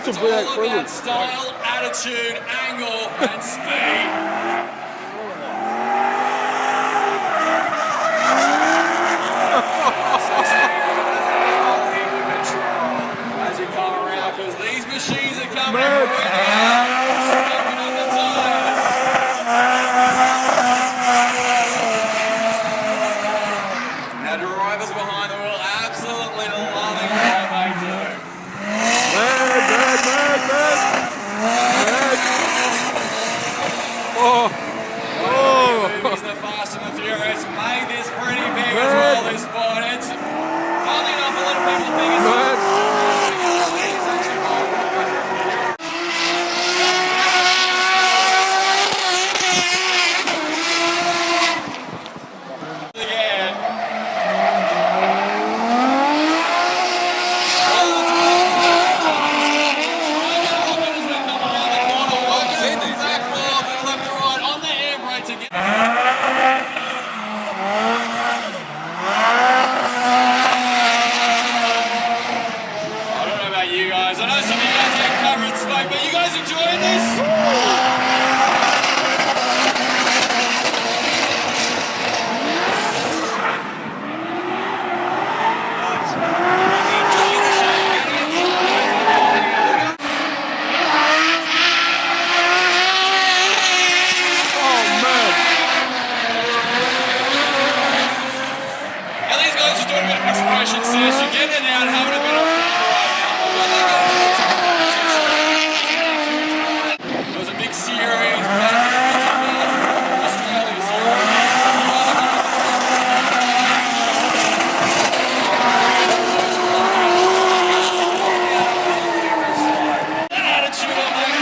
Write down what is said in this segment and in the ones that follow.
That's a black all about style, attitude, angle, and speed. As you come around, because these machines are coming ready out, stepping on the tires. Now drivers behind the wheel absolutely loving what they do. Movies, the Fast and the Furious made this pretty big as well, this sport. It's funny enough, a lot of people think it's I know some of you guys get covered in smoke, but you guys enjoying this? Now these guys are doing a bit of exploration session, getting it out, having a bit of fun right now. It was a big series. Australia series. That attitude on that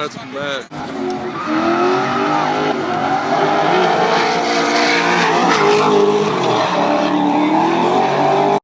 That's bad.